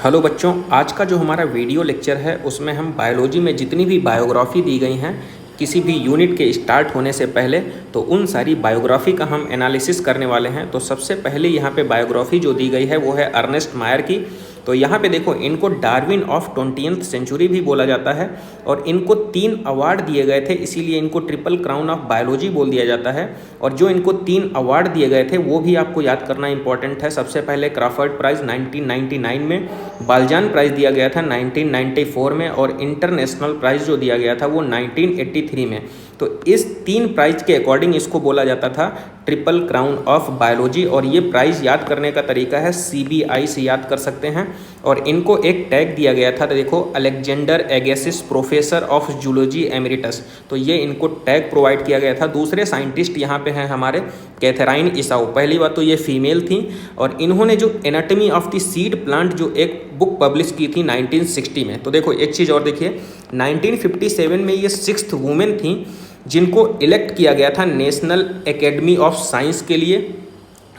Hello बच्चों, आज का जो हमारा वीडियो लेक्चर है उसमें हम बायोलॉजी में जितनी भी बायोग्राफी दी गई हैं किसी भी यूनिट के स्टार्ट होने से पहले, तो उन सारी बायोग्राफी का हम एनालिसिस करने वाले हैं। तो सबसे पहले यहाँ पे बायोग्राफी जो दी गई है वो है अर्नेस्ट मायर की। तो यहाँ पे देखो, इनको डार्विन ऑफ 20th सेंचुरी भी बोला जाता है और इनको 3 अवार्ड दिए गए थे, इसीलिए इनको ट्रिपल क्राउन ऑफ बायोलॉजी बोल दिया जाता है। और जो इनको 3 अवार्ड दिए गए थे वो भी आपको याद करना इंपॉर्टेंट है। सबसे पहले क्राफर्ड प्राइज़ 1999 में, बालजान प्राइज़ दिया गया था 1994 में और इंटरनेशनल प्राइज़ जो दिया गया था वो 1983 में। तो इस 3 प्राइज़ के अकॉर्डिंग इसको बोला जाता था ट्रिपल क्राउन ऑफ बायोलॉजी। और ये प्राइज़ याद करने का तरीका है CBI से याद कर सकते हैं। और इनको एक टैग दिया गया था, तो देखो, Alexander Agassiz professor of zoology emeritus. तो ये इनको टैग प्रोवाइड किया गया था। दूसरे साइंटिस्ट यहाँ पे हैं हमारे कैथराइन इसाऊ। पहली बात तो ये फीमेल थी और इन्होंने जो anatomy of the seed plant जो एक बुक पब्लिश की थी 1960 में। तो देखो, एक चीज़ और देखिए, 1957 में ये 6th वुमेन थी जिनको इलेक्ट किया गया था नेशनल एकेडमी ऑफ साइंस के लिए।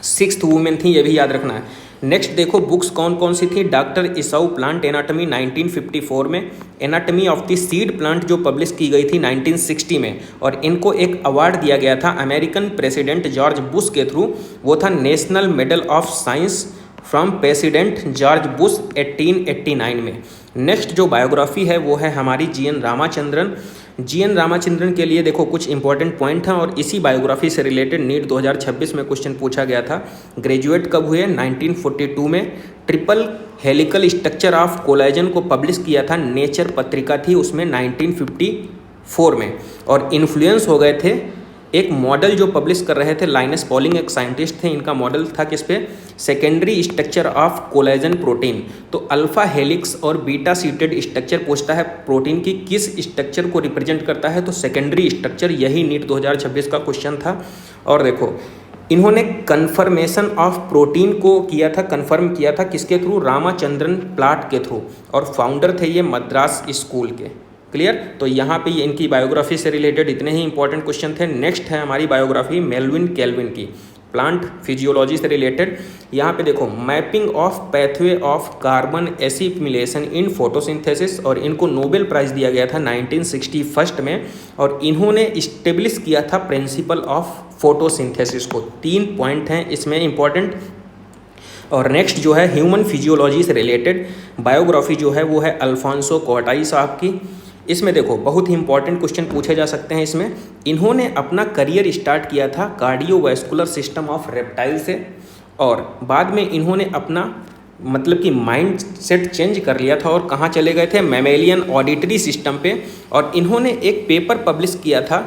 6th वुमेन थी, ये भी याद रखना है। नेक्स्ट देखो, बुक्स कौन कौन सी थी। डॉक्टर इसाऊ प्लांट एनाटॉमी 1954 में, anatomy of the seed plant जो पब्लिश की गई थी 1960 में। और इनको एक अवार्ड दिया गया था अमेरिकन प्रेसिडेंट जॉर्ज बुश के थ्रू, वो था national medal of science from president George Bush 1889 में। नेक्स्ट जो बायोग्राफी है वो है हमारी GN रामाचंद्रन। GN रामाचंद्रन के लिए देखो कुछ इंपॉर्टेंट पॉइंट हैं और इसी बायोग्राफी से रिलेटेड नीट 2026 में क्वेश्चन पूछा गया था। ग्रेजुएट कब हुए? 1942 में। Triple helical structure of collagen को पब्लिश किया था, नेचर पत्रिका थी उसमें 1954 में। और इन्फ्लुएंस हो गए थे, एक मॉडल जो पब्लिश कर रहे थे लाइनस पॉलिंग, एक साइंटिस्ट थे, इनका मॉडल था किस पे? Secondary structure of collagen protein. तो अल्फा हेलिक्स और बीटा सीटेड स्ट्रक्चर पूछता है, प्रोटीन की किस स्ट्रक्चर को रिप्रेजेंट करता है? तो सेकेंडरी स्ट्रक्चर, यही नीट 2026 का क्वेश्चन था। और देखो, इन्होंने कन्फर्मेशन ऑफ प्रोटीन को किया था, कन्फर्म किया था किसके थ्रू? रामाचंद्रन प्लाट के थ्रू। और फाउंडर थे ये मद्रास स्कूल के। क्लियर? तो यहाँ पे ये इनकी बायोग्राफी से रिलेटेड इतने ही इंपॉर्टेंट क्वेश्चन थे। नेक्स्ट है हमारी बायोग्राफी मेल्विन केल्विन की, प्लांट फिजियोलॉजी से रिलेटेड। यहाँ पे देखो, mapping of pathway of carbon assimilation in photosynthesis, और इनको नोबेल प्राइज़ दिया गया था 1961 में। और इन्होंने इस्टेब्लिश किया था प्रिंसिपल ऑफ फोटोसिंथेसिस को। 3 पॉइंट हैं इसमें इंपॉर्टेंट। और नेक्स्ट जो है ह्यूमन फिजियोलॉजी से रिलेटेड बायोग्राफी जो है वो है अल्फांसो कोटाई साहब की। इसमें देखो, बहुत ही इंपॉर्टेंट क्वेश्चन पूछे जा सकते हैं इसमें। इन्होंने अपना करियर स्टार्ट किया था कार्डियोवैस्कुलर सिस्टम ऑफ रेप्टाइल से, और बाद में इन्होंने अपना मतलब कि माइंड सेट चेंज कर लिया था और कहाँ चले गए थे? मैमेलियन ऑडिटरी सिस्टम पे। और इन्होंने एक पेपर पब्लिश किया था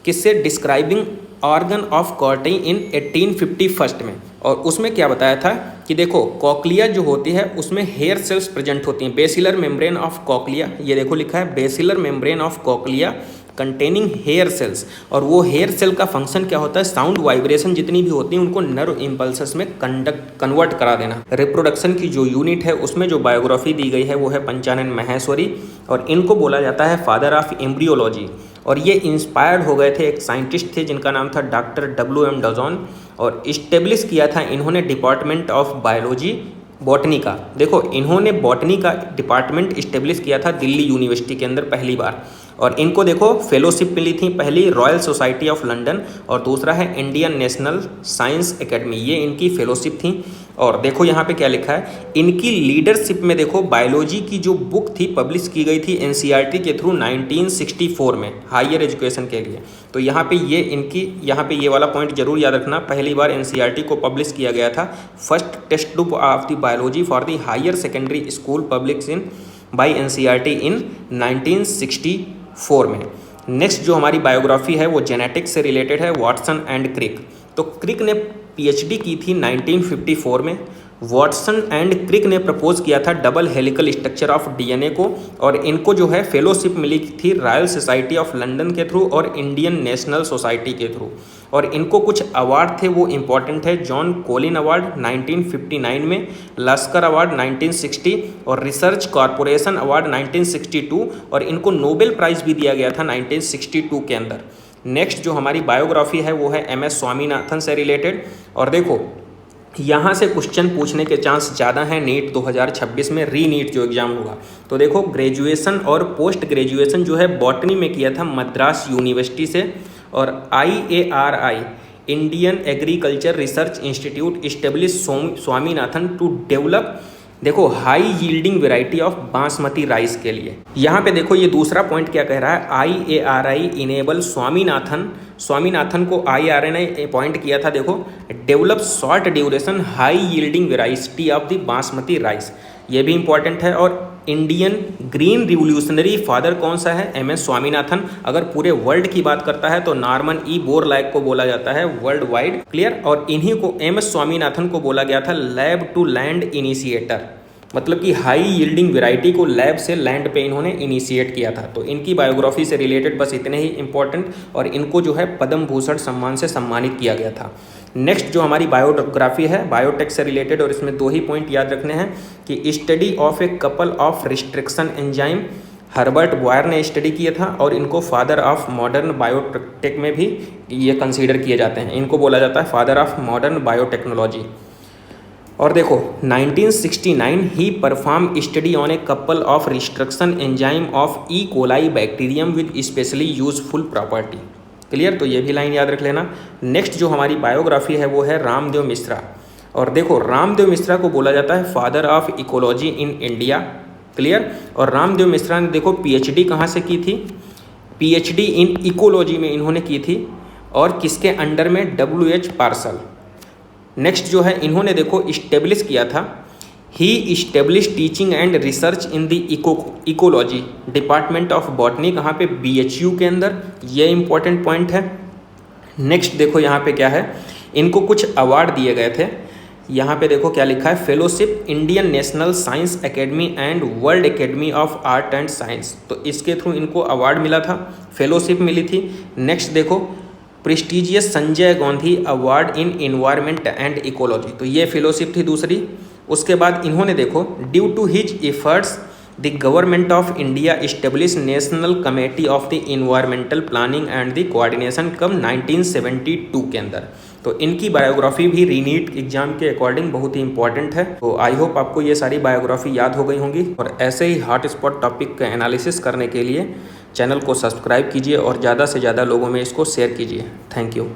किससे? डिस्क्राइबिंग ऑर्गन ऑफ कॉर्टी इन 1851 में। और उसमें क्या बताया था कि देखो, कॉकलिया जो होती है उसमें हेयर सेल्स प्रेजेंट होती हैं, बेसिलर मेम्ब्रेन ऑफ कॉकलिया, ये देखो लिखा है basilar membrane of cochlea containing hair cells. और वो हेयर सेल का फंक्शन क्या होता है? साउंड वाइब्रेशन जितनी भी होती हैं उनको नर्व इम्पल्सेस में कन्वर्ट करा देना। रिप्रोडक्शन की जो यूनिट है उसमें जो बायोग्राफी दी गई है वो है पंचानन महेश्वरी, और इनको बोला जाता है फादर ऑफ एम्ब्रियोलॉजी। और ये इंस्पायर्ड हो गए थे, एक साइंटिस्ट थे जिनका नाम था डॉक्टर WM डजॉन, और इस्टेब्लिश किया था इन्होंने डिपार्टमेंट ऑफ बायोलॉजी बॉटनी का। देखो, इन्होंने बॉटनी का डिपार्टमेंट इस्टेब्लिश किया था दिल्ली यूनिवर्सिटी के अंदर पहली बार। और इनको देखो फेलोशिप मिली थी, पहली रॉयल सोसाइटी ऑफ लंदन और दूसरा है इंडियन नेशनल साइंस एकेडमी, ये इनकी फेलोशिप थी। और देखो यहाँ पे क्या लिखा है, इनकी लीडरशिप में देखो बायोलॉजी की जो बुक थी पब्लिश की गई थी NCERT के थ्रू 1964 में हायर एजुकेशन के लिए। तो यहाँ पे ये इनकी, यहाँ पे ये वाला पॉइंट जरूर याद रखना, पहली बार NCERT को पब्लिश किया गया था। First text book of the biology for the higher secondary school publish in by NCERT in 1964 में। नेक्स्ट जो हमारी बायोग्राफी है वो जेनेटिक्स से रिलेटेड है, वॉटसन एंड क्रिक। तो क्रिक ने PhD की थी 1954 में। वॉटसन एंड क्रिक ने प्रपोज किया था double helical structure of DNA को, और इनको जो है फेलोशिप मिली थी रॉयल सोसाइटी ऑफ लंदन के थ्रू और इंडियन नेशनल सोसाइटी के थ्रू। और इनको कुछ अवार्ड थे वो इम्पॉर्टेंट है, जॉन कोलिन अवार्ड 1959 में, लस्कर अवार्ड 1960 और रिसर्च कॉरपोरेशन अवार्ड 1962, और इनको नोबेल प्राइज़ भी दिया गया था 1962 के अंदर। नेक्स्ट जो हमारी बायोग्राफी है वो है MS स्वामीनाथन से रिलेटेड। और देखो, यहाँ से क्वेश्चन पूछने के चांस ज़्यादा हैं नीट 2026 में, री नीट जो एग्ज़ाम होगा। तो देखो ग्रेजुएशन और पोस्ट ग्रेजुएशन जो है बॉटनी में किया था मद्रास यूनिवर्सिटी से, और IARI Indian agriculture research institute establish Swaminathan to develop, देखो high yielding variety of basmati rice के लिए। यहाँ पे देखो ये दूसरा पॉइंट क्या कह रहा है, IARI इनेबल स्वामीनाथन को IARI ने अपॉइंट किया था, देखो develop short duration high yielding variety of the basmati rice, ये भी इंपॉर्टेंट है। और इंडियन ग्रीन रिवोल्यूशनरी फादर कौन सा है, MS स्वामीनाथन। अगर पूरे वर्ल्ड की बात करता है तो नॉर्मन E बोरलैग को बोला जाता है वर्ल्ड वाइड, क्लियर। और इन्हीं को MS स्वामीनाथन को बोला गया था लैब टू लैंड इनिशिएटर, मतलब कि हाई यील्डिंग वेराइटी को लैब से लैंड पे इन्होंने इनिशिएट किया था। तो इनकी बायोग्राफी से रिलेटेड बस इतने ही इंपॉर्टेंट, और इनको जो है पद्म भूषण सम्मान से सम्मानित किया गया था। नेक्स्ट जो हमारी बायोग्राफी है बायोटेक से रिलेटेड, और इसमें 2 ही पॉइंट याद रखने हैं कि study of a couple of restriction enzyme, Herbert Boyer ने स्टडी किया था, और इनको फादर ऑफ मॉडर्न बायोटेक में भी ये कंसीडर किए जाते हैं, इनको बोला जाता है फादर ऑफ मॉडर्न बायोटेक्नोलॉजी। और देखो 1969 he perform study on a couple of restriction enzyme of E coli bacterium with specially useful property, clear. तो ये भी लाइन याद रख लेना। नेक्स्ट जो हमारी बायोग्राफी है वो है रामदेव मिश्रा, और देखो रामदेव मिश्रा को बोला जाता है father of ecology in India, clear. और रामदेव मिश्रा ने देखो PhD कहाँ से की थी, PhD इन इकोलॉजी में इन्होंने की थी, और किसके अंडर में, WH पार्सल। नेक्स्ट जो है इन्होंने देखो इस्टेब्लिश किया था, he establish teaching and research in the ecology department of botany, कहाँ पे, BHU के अंदर, ये इंपॉर्टेंट पॉइंट है। नेक्स्ट देखो यहाँ पे क्या है, इनको कुछ अवार्ड दिए गए थे, यहाँ पे देखो क्या लिखा है, fellowship Indian national science academy and world academy of art and science, तो इसके थ्रू इनको अवार्ड मिला था, फेलोशिप मिली थी। नेक्स्ट देखो prestigious Sanjay Gandhi award in environment and ecology, तो ये फेलोशिप थी दूसरी। उसके बाद इन्होंने देखो due to his efforts the government of India establish national committee of the environmental planning and the coordination कब 1972 के अंदर। तो इनकी बायोग्राफी भी रीनीट एग्जाम के अकॉर्डिंग बहुत ही इंपॉर्टेंट है। तो आई होप आपको ये सारी बायोग्राफी याद हो गई होंगी, और ऐसे ही हॉट स्पॉट टॉपिक का एनालिसिस करने के लिए चैनल को सब्सक्राइब कीजिए और ज़्यादा से ज़्यादा लोगों में इसको शेयर कीजिए। Thank you.